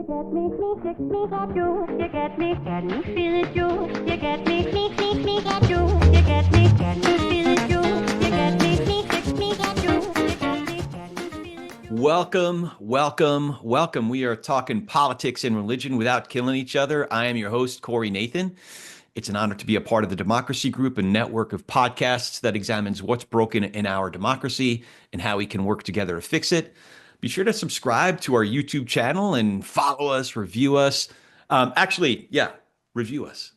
Welcome. We are talking politics and religion without killing each other. I am your host, Corey Nathan. It's an honor to be a part of the Democracy Group, a network of podcasts that examines what's broken in our democracy and how we can work together to fix it. Be sure to subscribe to our YouTube channel and follow us, review us. Review us.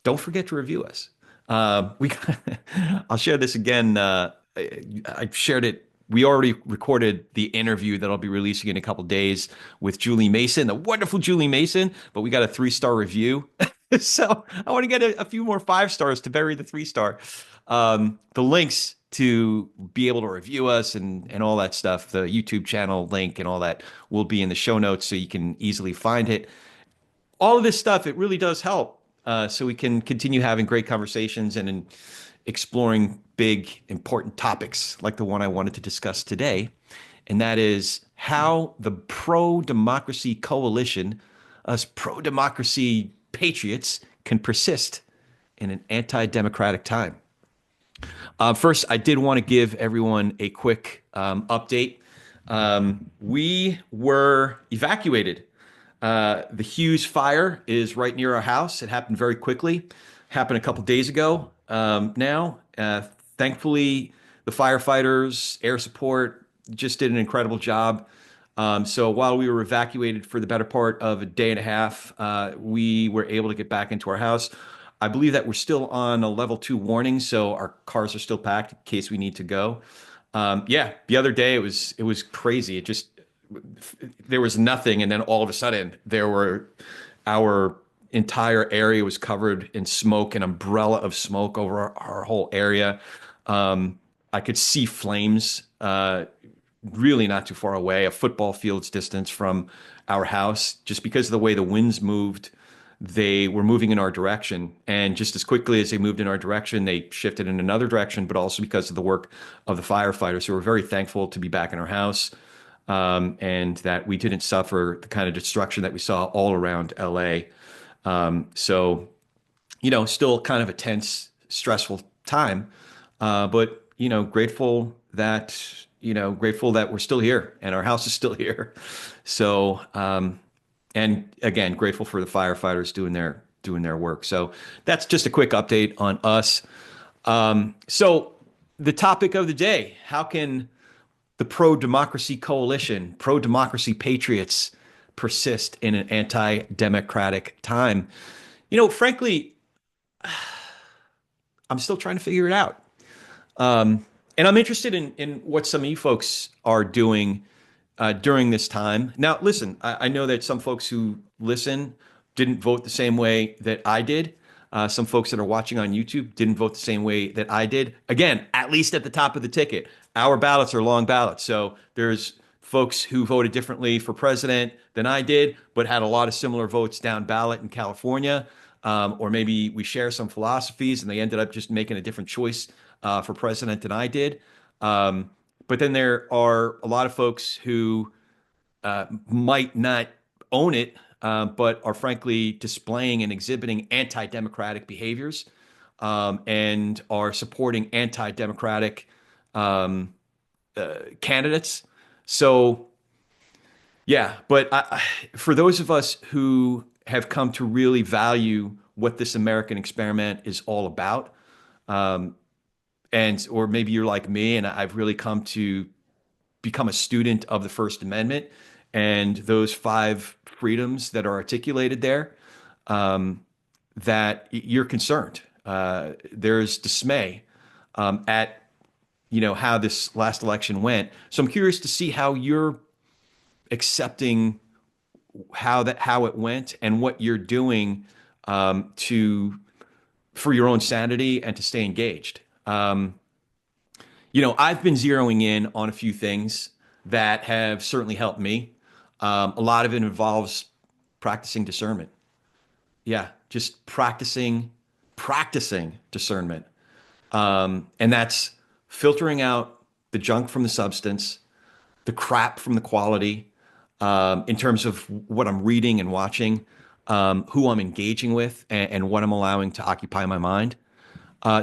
Don't forget to review us. I'll share this again. I've shared it. We already recorded the interview that I'll be releasing in a couple of days with Julie Mason, the wonderful Julie Mason, but we got a 3-star review. So I want to get a few more 5 stars to bury the 3-star. The links to be able to review us and all that stuff, the YouTube channel link and all that will be in the show notes so you can easily find it. All of this stuff, it really does help so we can continue having great conversations and exploring big, important topics like the one I wanted to discuss today, and that is how the pro-democracy coalition, us pro-democracy patriots, can persist in an anti-democratic time. First, I did want to give everyone a quick update. We were evacuated. The Hughes fire is right near our house. It happened very quickly. Happened a couple days ago. Thankfully, the firefighters, air support just did an incredible job. So while we were evacuated for the better part of a day and a half, we were able to get back into our house. I believe that we're still on a level 2 warning, so our cars are still packed in case we need to go. The other day it was crazy. There was nothing, and then all of a sudden our entire area was covered in smoke, an umbrella of smoke over our whole area. I could see flames really not too far away, a football field's distance from our house. Just because of the way the winds moved, they were moving in our direction. And just as quickly as they moved in our direction, they shifted in another direction, but also because of the work of the firefighters, who were very thankful to be back in our house. And that we didn't suffer the kind of destruction that we saw all around LA. Still kind of a tense, stressful time, but grateful that we're still here and our house is still here. So, and again, grateful for the firefighters doing their work. So that's just a quick update on us. So the topic of the day: how can the pro-democracy coalition, pro-democracy patriots, persist in an anti-democratic time? Frankly, I'm still trying to figure it out. And I'm interested in what some of you folks are doing during this time. Now, listen, I know that some folks who listen didn't vote the same way that I did. Some folks that are watching on YouTube didn't vote the same way that I did. Again, at least at the top of the ticket. Our ballots are long ballots. So there's folks who voted differently for president than I did, but had a lot of similar votes down ballot in California. Or maybe we share some philosophies and they ended up just making a different choice for president than I did. But then there are a lot of folks who might not own it, but are frankly displaying and exhibiting anti-democratic behaviors and are supporting anti-democratic candidates. So, but for those of us who have come to really value what this American experiment is all about, or maybe you're like me and I've really come to become a student of the First Amendment and those 5 freedoms that are articulated there, that you're concerned. There's dismay at how this last election went. So I'm curious to see how you're accepting how it went and what you're doing for your own sanity and to stay engaged. I've been zeroing in on a few things that have certainly helped me. A lot of it involves practicing discernment. Yeah, just practicing discernment. And that's filtering out the junk from the substance, the crap from the quality, in terms of what I'm reading and watching, who I'm engaging with, and what I'm allowing to occupy my mind.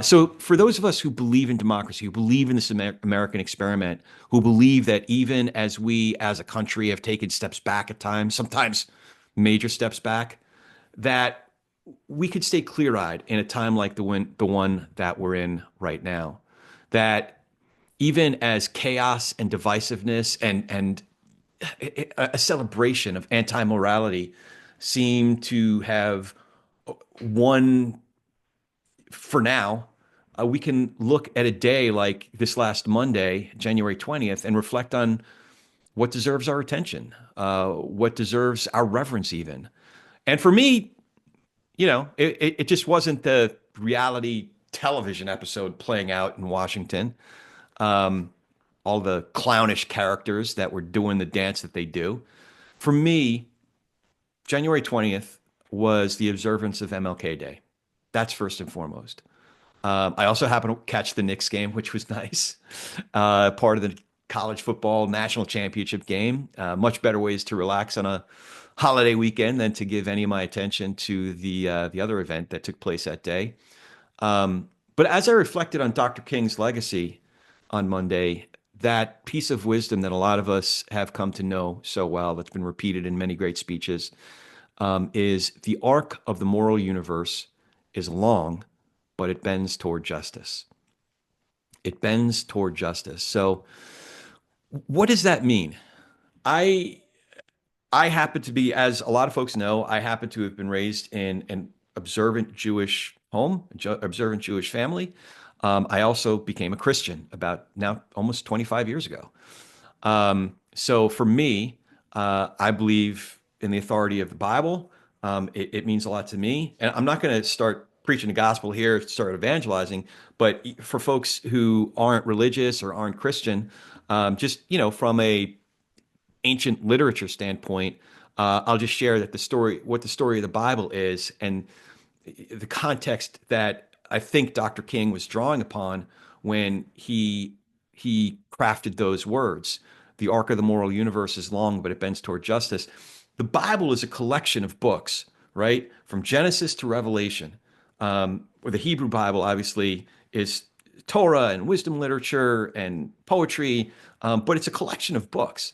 So, for those of us who believe in democracy, who believe in this American experiment, who believe that even as we as a country have taken steps back at times, sometimes major steps back, that we could stay clear-eyed in a time like the one that we're in right now. That even as chaos and divisiveness and a celebration of anti-morality seem to have won for now, we can look at a day like this last Monday, January 20th, and reflect on what deserves our attention, what deserves our reverence, even. And for me, it just wasn't the reality television episode playing out in Washington. All the clownish characters that were doing the dance that they do. For me, January 20th was the observance of MLK Day. That's first and foremost. I also happened to catch the Knicks game, which was nice. Part of the college football national championship game. Much better ways to relax on a holiday weekend than to give any of my attention to the other event that took place that day. But as I reflected on Dr. King's legacy on Monday, that piece of wisdom that a lot of us have come to know so well, that's been repeated in many great speeches, is the arc of the moral universe is long, but it bends toward justice. It bends toward justice. So, what does that mean? I I happen to be, as a lot of folks know, I happen to have been raised in an observant Jewish home, observant Jewish family. I also became a Christian about now almost 25 years ago. So for me, I believe in the authority of the Bible. It means a lot to me. And I'm not going to start preaching the gospel here, start evangelizing, but for folks who aren't religious or aren't Christian, just, from a ancient literature standpoint, I'll just share that what the story of the Bible is, and the context that I think Dr. King was drawing upon when he crafted those words. The arc of the moral universe is long, but it bends toward justice. The Bible is a collection of books, right? From Genesis to Revelation. Or the Hebrew Bible, obviously, is Torah and wisdom literature and poetry, but it's a collection of books.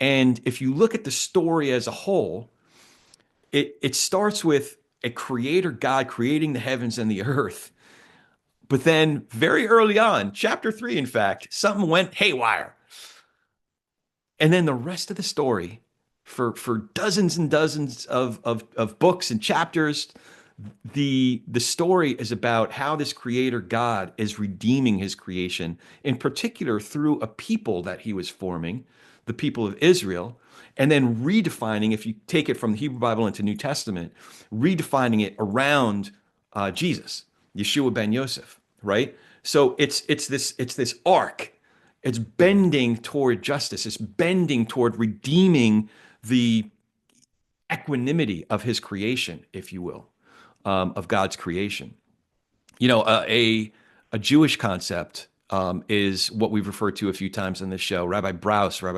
And if you look at the story as a whole, it starts with a creator God creating the heavens and the earth. But then very early on, chapter 3, in fact, something went haywire. And then the rest of the story, for dozens and dozens of books and chapters, the story is about how this creator God is redeeming his creation, in particular through a people that he was forming, the people of Israel, and then redefining, if you take it from the Hebrew Bible into New Testament, redefining it around Jesus, Yeshua ben Yosef, right? So it's this arc. It's bending toward justice. It's bending toward redeeming the equanimity of his creation, if you will, of God's creation. A Jewish concept is what we've referred to a few times on this show. Rabbi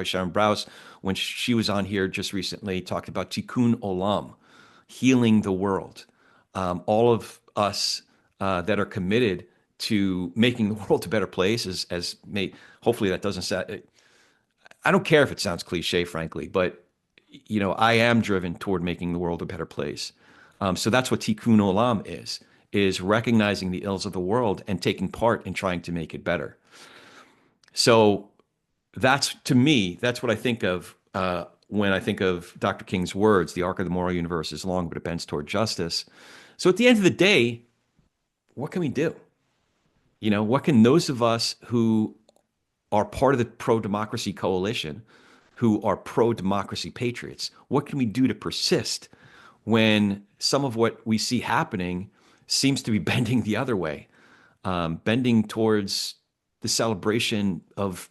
Sharon Brous, when she was on here just recently, talked about tikkun olam, healing the world. All of us that are committed to making the world a better place, hopefully that doesn't sound. I don't care if it sounds cliche, frankly, but I am driven toward making the world a better place. So that's what tikkun olam is recognizing the ills of the world and taking part in trying to make it better. So to me, that's what I think of when I think of Dr. King's words, the arc of the moral universe is long, but it bends toward justice. So at the end of the day, what can we do? What can those of us who are part of the pro-democracy coalition, who are pro-democracy patriots, what can we do to persist when some of what we see happening seems to be bending the other way, bending towards the celebration of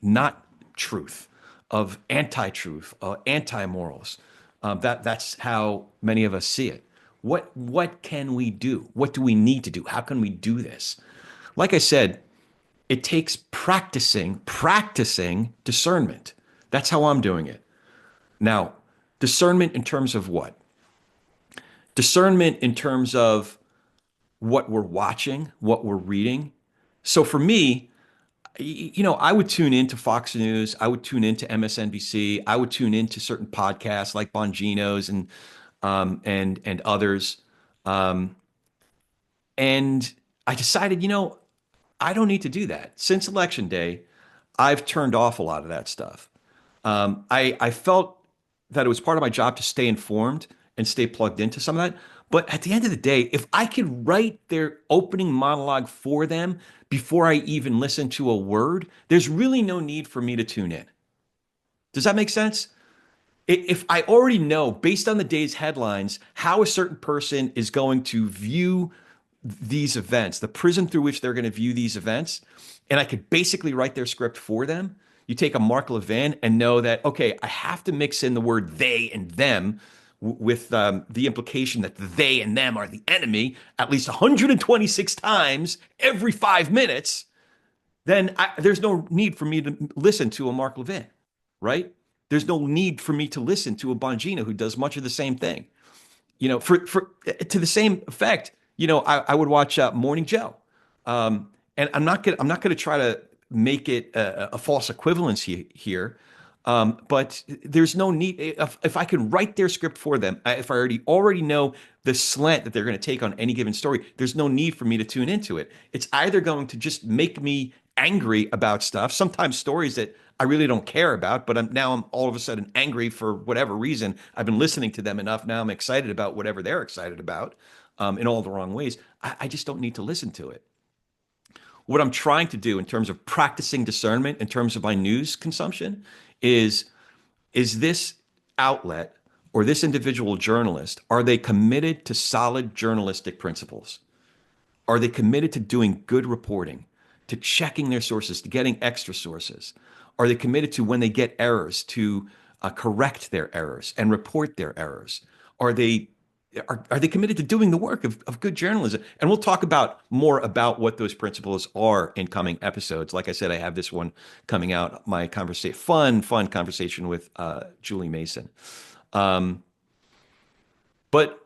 not truth, of anti-truth, anti-morals. That's how many of us see it. What can we do? What do we need to do? How can we do this? Like I said, it takes practicing discernment. That's how I'm doing it. Now, discernment in terms of what? Discernment in terms of what we're watching, what we're reading. So for me, I would tune into Fox News, I would tune into MSNBC, I would tune into certain podcasts like Bongino's and others. Um, and I decided, I don't need to do that. Since election day, I've turned off a lot of that stuff. I felt that it was part of my job to stay informed and stay plugged into some of that. But at the end of the day, if I could write their opening monologue for them before I even listen to a word, there's really no need for me to tune in. Does that make sense? If I already know, based on the day's headlines, how a certain person is going to view these events, the prism through which they're going to view these events, and I could basically write their script for them. You take a Mark Levin and know that, okay, I have to mix in the word they and them with the implication that the they and them are the enemy at least 126 times every 5 minutes, then there's no need for me to listen to a Mark Levin, right? There's no need for me to listen to a Bongino who does much of the same thing. For to the same effect, I would watch Morning Joe, and I'm not gonna try to make it a false equivalency here, but there's no need if I can write their script for them, if I already know the slant that they're going to take on any given story, there's no need for me to tune into it. It's either going to just make me angry about stuff, sometimes stories that I really don't care about, but I'm all of a sudden angry for whatever reason. I've been listening to them enough. Now I'm excited about whatever they're excited about, in all the wrong ways. I just don't need to listen to it. What I'm trying to do in terms of practicing discernment, in terms of my news consumption, is is this outlet or this individual journalist, are they committed to solid journalistic principles? Are they committed to doing good reporting, to checking their sources, to getting extra sources? Are they committed to, when they get errors, to correct their errors and report their errors? Are they are they committed to doing the work of good journalism? And we'll talk about more about what those principles are in coming episodes. Like I said, I have this one coming out, my conversation, fun conversation with Julie Mason. Um, but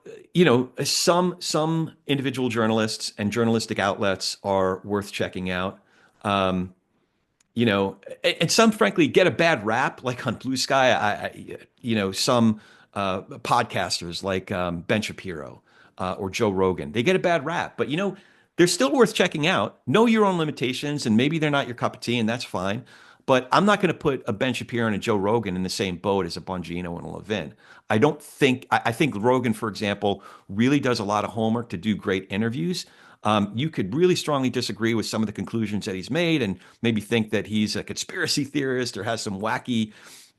some individual journalists and journalistic outlets are worth checking out. Um, and some frankly get a bad rap, like on Blue Sky. Some podcasters like Ben Shapiro or Joe Rogan, they get a bad rap, but they're still worth checking out. Know your own limitations, and maybe they're not your cup of tea, and that's fine. But I'm not going to put a Ben Shapiro and a Joe Rogan in the same boat as a Bongino and a Levin. I don't think, I think Rogan, for example, really does a lot of homework to do great interviews. You could really strongly disagree with some of the conclusions that he's made and maybe think that he's a conspiracy theorist or has some wacky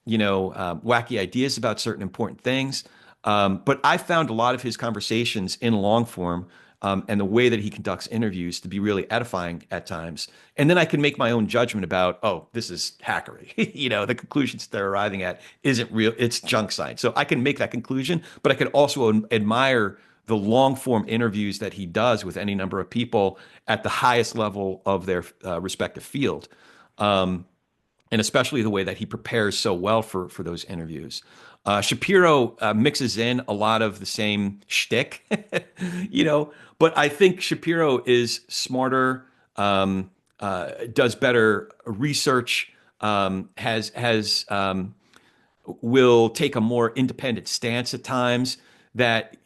ideas about certain important things. But I found a lot of his conversations in long form, and the way that he conducts interviews to be really edifying at times. And then I can make my own judgment about, oh, this is hackery. The conclusions they're arriving at isn't real. It's junk science. So I can make that conclusion, but I could also admire the long form interviews that he does with any number of people at the highest level of their respective field. And especially the way that he prepares so well for those interviews. Shapiro mixes in a lot of the same shtick, but I think Shapiro is smarter, does better research, will take a more independent stance at times that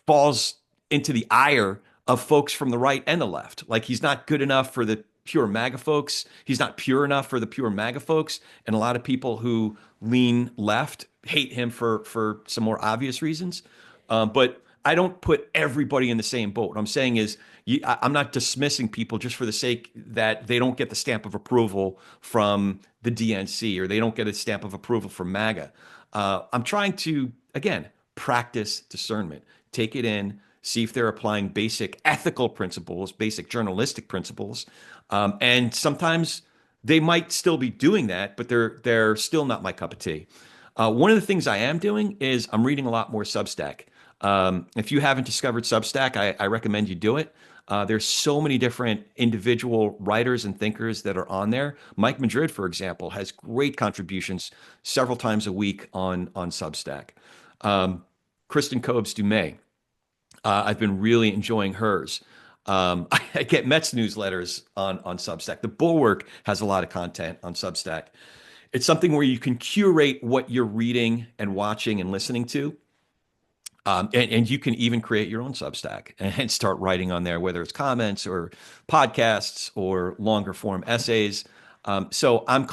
falls into the ire of folks from the right and the left. Like, he's not good enough for the pure MAGA folks. He's not pure enough for the pure MAGA folks. And a lot of people who lean left hate him for some more obvious reasons. But I don't put everybody in the same boat. What I'm saying is, I'm not dismissing people just for the sake that they don't get the stamp of approval from the DNC or they don't get a stamp of approval from MAGA. I'm trying to, again, practice discernment, take it in, see if they're applying basic ethical principles, basic journalistic principles. And sometimes they might still be doing that, but they're still not my cup of tea. One of the things I am doing is I'm reading a lot more Substack. If you haven't discovered Substack, I recommend you do it. There's so many different individual writers and thinkers that are on there. Mike Madrid, for example, has great contributions several times a week on Substack. Um, Kristen du Mez, I've been really enjoying hers. I get Mets newsletters on Substack. The Bulwark has a lot of content on Substack. It's something where you can curate what you're reading and watching and listening to. And you can even create your own Substack and start writing on there, whether it's comments or podcasts or longer form essays. So I'm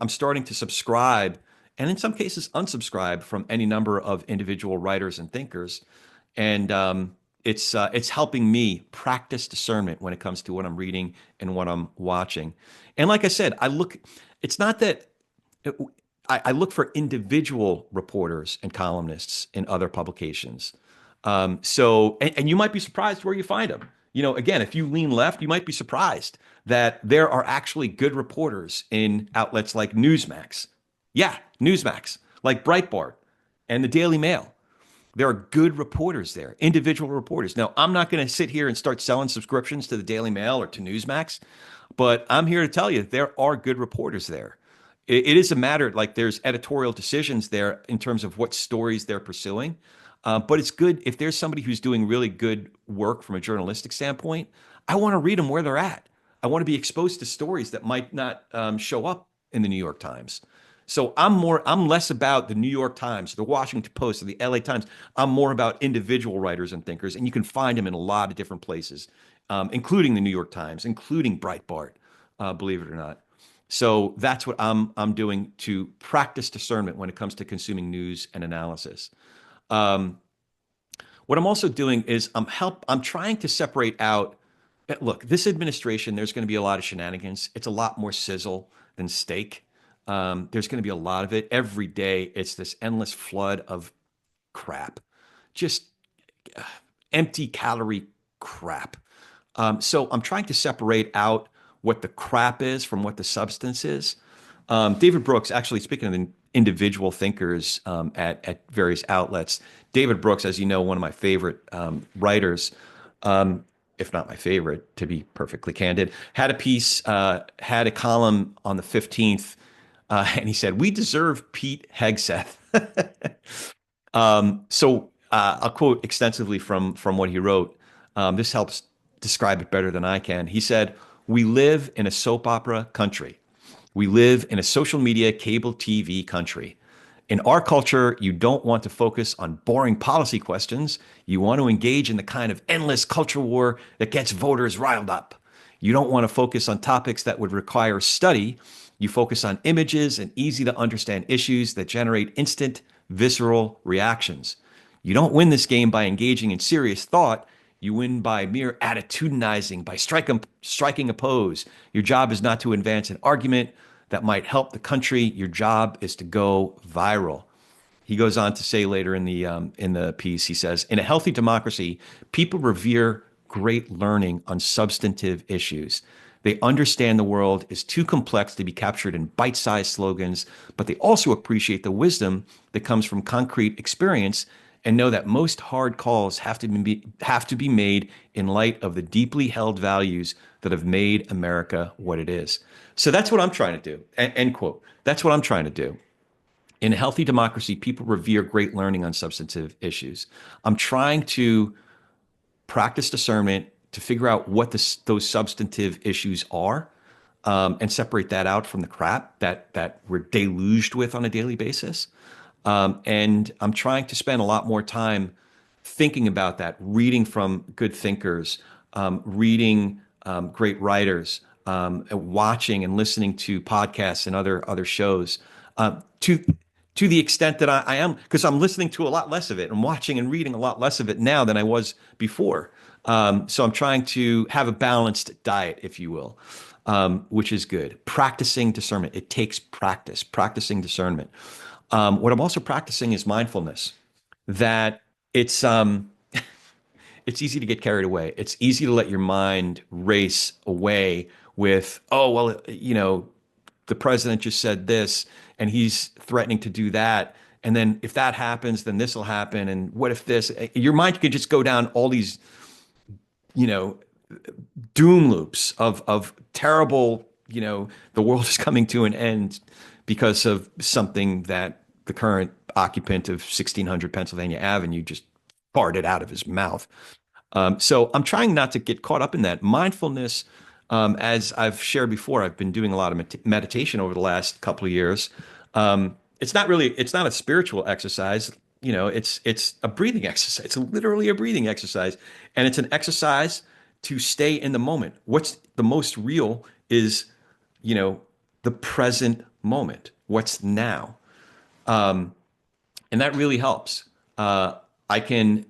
starting to subscribe and in some cases unsubscribe from any number of individual writers and thinkers. And it's helping me practice discernment when it comes to what I'm reading and what I'm watching. And like I said, it's not that I look for individual reporters and columnists in other publications. And you might be surprised where you find them. Again, if you lean left, you might be surprised that there are actually good reporters in outlets like Newsmax. Yeah, Newsmax, like Breitbart and the Daily Mail. There are good reporters there, individual reporters. Now, I'm not going to sit here and start selling subscriptions to the Daily Mail or to Newsmax, but I'm here to tell you there are good reporters there. It is a matter like there's editorial decisions there in terms of what stories they're pursuing. But it's good if there's somebody who's doing really good work from a journalistic standpoint. I want to read them where they're at. I want to be exposed to stories that might not show up in the New York Times. So I'm less about the New York Times, the Washington Post, or the LA Times. I'm more about individual writers and thinkers, and you can find them in a lot of different places, including the New York Times, including Breitbart, believe it or not. So that's what I'm doing to practice discernment when it comes to consuming news and analysis. Um, what I'm also doing is I'm trying to separate out. Look, this administration, there's going to be a lot of shenanigans. It's a lot more sizzle than steak. There's going to be a lot of it every day. It's this endless flood of crap, just empty calorie crap. So I'm trying to separate out what the crap is from what the substance is. David Brooks, actually, speaking of individual thinkers at various outlets, David Brooks, as you know, one of my favorite writers, if not my favorite, to be perfectly candid, had a column on the 15th, and he said, "We deserve Pete Hegseth." I'll quote extensively from what he wrote. This helps describe it better than I can. He said, "We live in a soap opera country. We live in a social media, cable TV country. In our culture, you don't want to focus on boring policy questions. You want to engage in the kind of endless culture war that gets voters riled up. You don't want to focus on topics that would require study. You focus on images and easy to understand issues that generate instant, visceral reactions. You don't win this game by engaging in serious thought. You win by mere attitudinizing, by striking a pose. Your job is not to advance an argument that might help the country. Your job is to go viral." He goes on to say later in the piece, he says, "In a healthy democracy, people revere great learning on substantive issues. They understand the world is too complex to be captured in bite-sized slogans, but they also appreciate the wisdom that comes from concrete experience and know that most hard calls have to be made in light of the deeply held values that have made America what it is." So that's what I'm trying to do. End quote. That's what I'm trying to do. In a healthy democracy, people revere great learning on substantive issues. I'm trying to practice discernment to figure out what those substantive issues are, and separate that out from the crap that we're deluged with on a daily basis. And I'm trying to spend a lot more time thinking about that, reading from good thinkers, reading great writers, watching and listening to podcasts and other shows, to the extent that I am, because I'm listening to a lot less of it and watching and reading a lot less of it now than I was before. So I'm trying to have a balanced diet, if you will, which is good. Practicing discernment. It takes practice, practicing discernment. What I'm also practicing is mindfulness. That it's easy to get carried away. It's easy to let your mind race away with, oh, well, the president just said this and he's threatening to do that. And then if that happens, then this will happen. And what if this? Your mind could just go down all these, doom loops of terrible, the world is coming to an end because of something that the current occupant of 1600 Pennsylvania Avenue just farted out of his mouth. So I'm trying not to get caught up in that. Mindfulness, as I've shared before, I've been doing a lot of meditation over the last couple of years. It's not a spiritual exercise. It's a breathing exercise. It's literally a breathing exercise, and it's an exercise to stay in the moment. What's the most real is, you know, the present moment. What's now? And that really helps. I can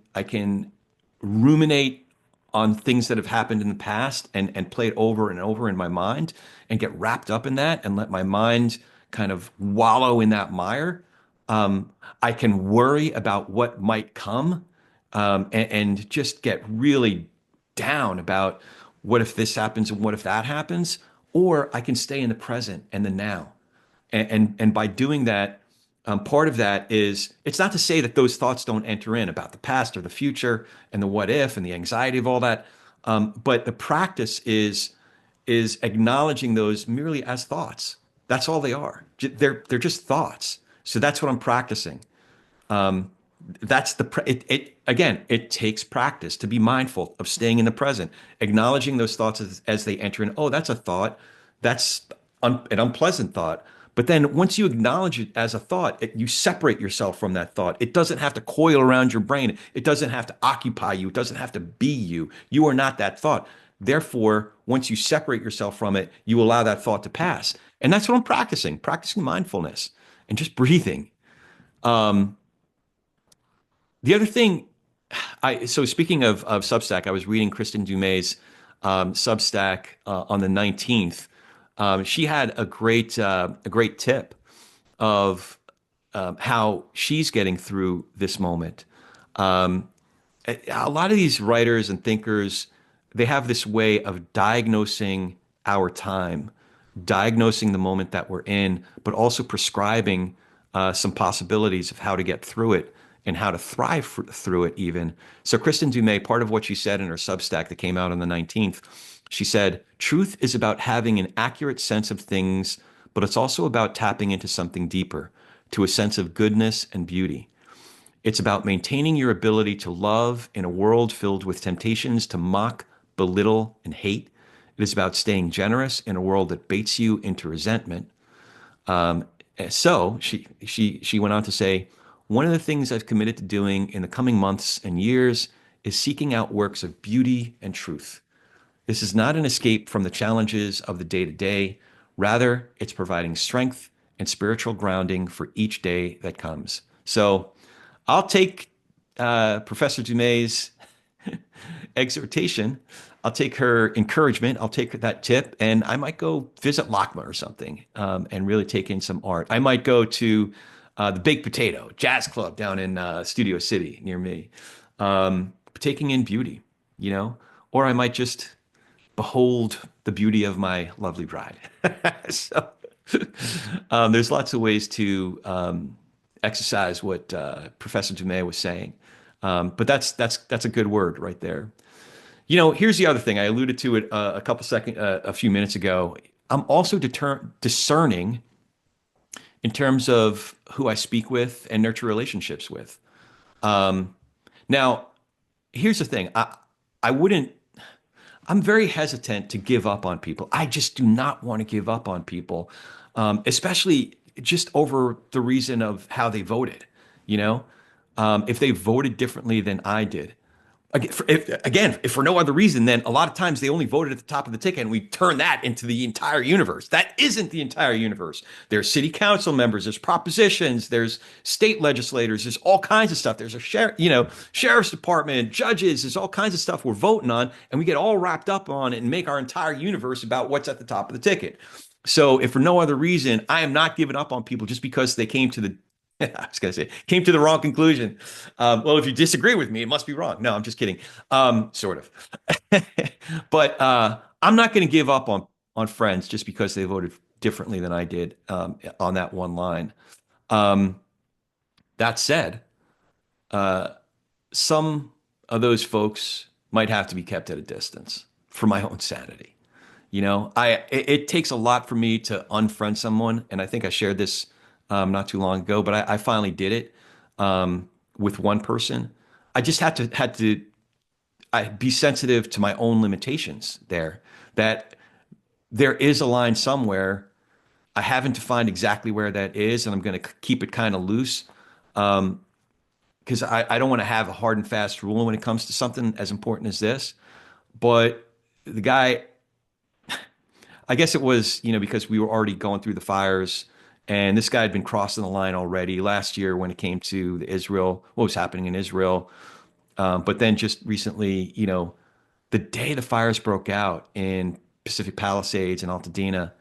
ruminate on things that have happened in the past and play it over and over in my mind and get wrapped up in that and let my mind kind of wallow in that mire. I can worry about what might come, and just get really down about what if this happens and what if that happens, or I can stay in the present and the now. And by doing that, part of that is, it's not to say that those thoughts don't enter in about the past or the future and the what if and the anxiety of all that. But the practice is acknowledging those merely as thoughts. That's all they are. They're just thoughts. So that's what I'm practicing. That's it again, it takes practice to be mindful of staying in the present, acknowledging those thoughts as they enter in. Oh, that's a thought. That's an unpleasant thought. But then once you acknowledge it as a thought, you separate yourself from that thought. It doesn't have to coil around your brain. It doesn't have to occupy you. It doesn't have to be you. You are not that thought. Therefore, once you separate yourself from it, you allow that thought to pass. And that's what I'm practicing mindfulness and just breathing. The other thing, so speaking of Substack, I was reading Kristen du Mez Substack on the 19th. She had a great tip of how she's getting through this moment. A lot of these writers and thinkers, they have this way of diagnosing our time, diagnosing the moment that we're in, but also prescribing some possibilities of how to get through it and how to thrive through it even. So Kristen du Mez, part of what she said in her Substack that came out on the 19th, she said, truth is about having an accurate sense of things, but it's also about tapping into something deeper, to a sense of goodness and beauty. It's about maintaining your ability to love in a world filled with temptations to mock, belittle, and hate. It is about staying generous in a world that baits you into resentment. So she went on to say, one of the things I've committed to doing in the coming months and years is seeking out works of beauty and truth. This is not an escape from the challenges of the day to day. Rather, it's providing strength and spiritual grounding for each day that comes. So I'll take Professor du Mez's exhortation. I'll take her encouragement. I'll take that tip, and I might go visit LACMA or something, and really take in some art. I might go to the Baked Potato Jazz Club down in Studio City near me, taking in beauty, or I might just behold the beauty of my lovely bride. So there's lots of ways to exercise what Professor du Mez was saying. But that's a good word right there. Here's the other thing. I alluded to it a few minutes ago. I'm also discerning in terms of who I speak with and nurture relationships with. Now, here's the thing. I wouldn't. I'm very hesitant to give up on people. I just do not want to give up on people, especially just over the reason of how they voted. You know, if they voted differently than I did, if for no other reason, then a lot of times they only voted at the top of the ticket, and we turn that into the entire universe. That isn't the entire universe. There's city council members, there's propositions, there's state legislators, there's all kinds of stuff. There's sheriff's department, judges, there's all kinds of stuff we're voting on, and we get all wrapped up on it and make our entire universe about what's at the top of the ticket. So if for no other reason, I am not giving up on people just because they came to the I was going to say, came to the wrong conclusion. Well, if you disagree with me, it must be wrong. No, I'm just kidding. Sort of. But I'm not going to give up on friends just because they voted differently than I did on that one line. Um, that said, some of those folks might have to be kept at a distance for my own sanity. It takes a lot for me to unfriend someone, and I think I shared this not too long ago, but I finally did it with one person. I just had to be sensitive to my own limitations there. That there is a line somewhere. I haven't defined exactly where that is, and I'm going to keep it kind of loose because I don't want to have a hard and fast rule when it comes to something as important as this. But the guy, I guess it was, because we were already going through the fires, and this guy had been crossing the line already last year when it came to the Israel, what was happening in Israel. But then just recently, the day the fires broke out in Pacific Palisades and Altadena,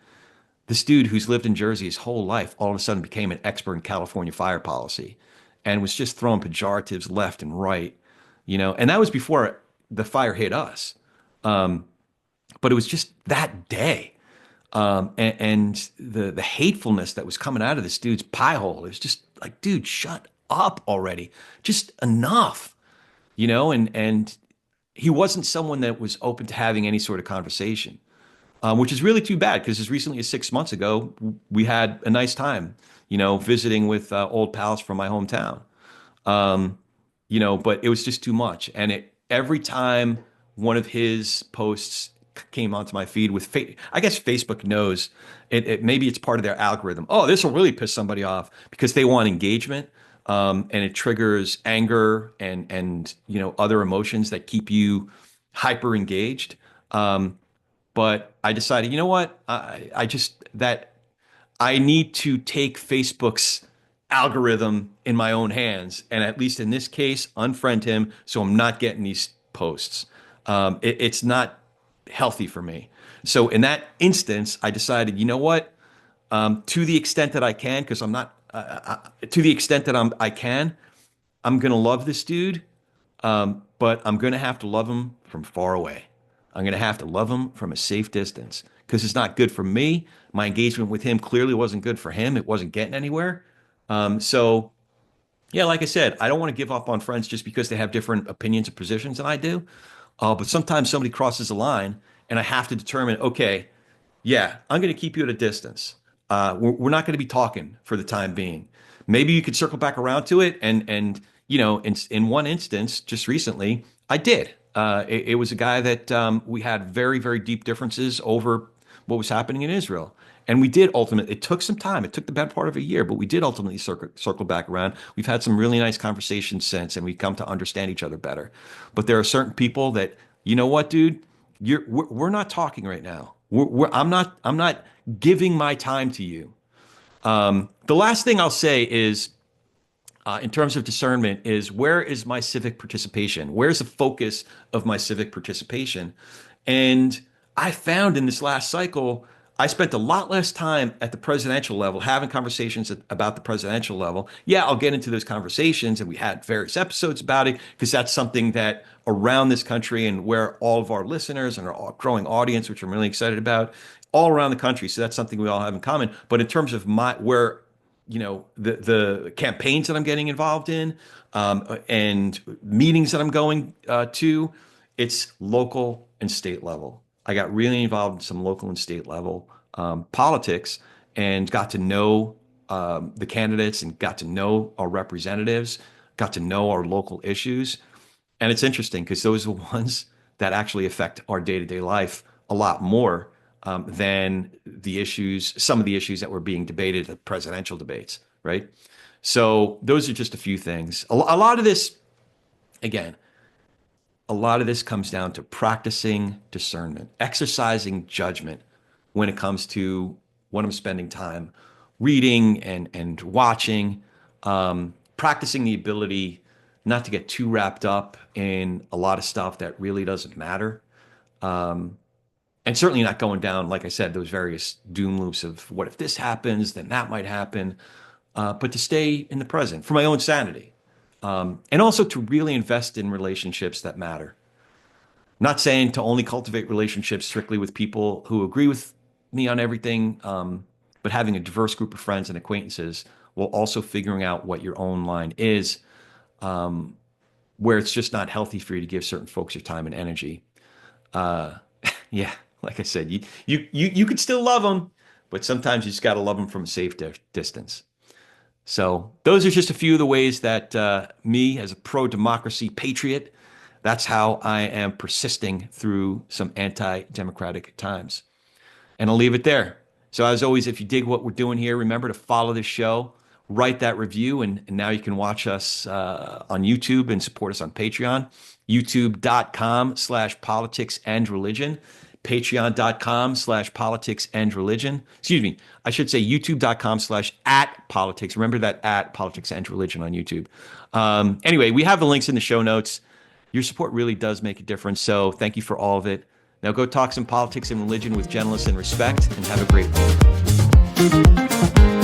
this dude who's lived in Jersey his whole life all of a sudden became an expert in California fire policy and was just throwing pejoratives left and right, and that was before the fire hit us. But it was just that day. And the hatefulness that was coming out of this dude's pie hole, it was just like, dude, shut up already. Just enough, and he wasn't someone that was open to having any sort of conversation, which is really too bad because as recently as 6 months ago, we had a nice time, visiting with old pals from my hometown. Um, but it was just too much. And every time one of his posts came onto my feed with, I guess Facebook knows maybe it's part of their algorithm. Oh, this will really piss somebody off because they want engagement. And it triggers anger and other emotions that keep you hyper engaged. But I decided, you know what? I just that I need to take Facebook's algorithm in my own hands, and at least in this case, unfriend him so I'm not getting these posts. It's not healthy for me. So in that instance, I decided, you know what? To the extent that I can, because I'm not, to the extent that I can, I'm gonna love this dude, but I'm going to have to love him from far away. I'm going to have to love him from a safe distance because it's not good for me. My engagement with him clearly wasn't good for him. It wasn't getting anywhere. So, yeah, like I said, I don't want to give up on friends just because they have different opinions and positions than I do. But sometimes somebody crosses a line and I have to determine, okay, yeah, I'm going to keep you at a distance. We're not going to be talking for the time being. Maybe you could circle back around to it, and in one instance, just recently, I did. It was a guy that we had very very deep differences over what was happening in Israel, and we did ultimately. It took some time. It took the better part of a year, but we did ultimately circle back around. We've had some really nice conversations since, and we've come to understand each other better. But there are certain people that, you know what, dude, we're not talking right now. I'm not giving my time to you. The last thing I'll say is, in terms of discernment, is where is my civic participation? Where's the focus of my civic participation? And I found in this last cycle, I spent a lot less time at the presidential level having conversations about the presidential level. Yeah, I'll get into those conversations, and we had various episodes about it because that's something that around this country and where all of our listeners and our growing audience, which I'm really excited about, all around the country. So that's something we all have in common. But in terms of my where the campaigns that I'm getting involved in, and meetings that I'm going to, it's local and state level. I got really involved in some local and state level politics and got to know the candidates and got to know our representatives, got to know our local issues. And it's interesting because those are the ones that actually affect our day-to-day life a lot more than some of the issues that were being debated at presidential debates, right? So those are just a few things. A lot of this, again, a lot of this comes down to practicing discernment, exercising judgment when it comes to what I'm spending time reading and watching, practicing the ability not to get too wrapped up in a lot of stuff that really doesn't matter. And certainly not going down, like I said, those various doom loops of what if this happens, then that might happen, but to stay in the present for my own sanity. And also to really invest in relationships that matter. Not saying to only cultivate relationships strictly with people who agree with me on everything, but having a diverse group of friends and acquaintances while also figuring out what your own line is, where it's just not healthy for you to give certain folks your time and energy. Yeah, like I said, you could still love them, but sometimes you just got to love them from a safe distance. So those are just a few of the ways that me, as a pro-democracy patriot, that's how I am persisting through some anti-democratic times. And I'll leave it there. So, as always, if you dig what we're doing here, remember to follow this show, write that review, and now you can watch us on YouTube and support us on Patreon, youtube.com/politics and religion, patreon.com/politics and religion. Excuse me, I should say youtube.com/at politics. Remember that at politics and religion on YouTube. Anyway, we have the links in the show notes. Your support really does make a difference. So thank you for all of it. Now go talk some politics and religion with gentleness and respect, and have a great week.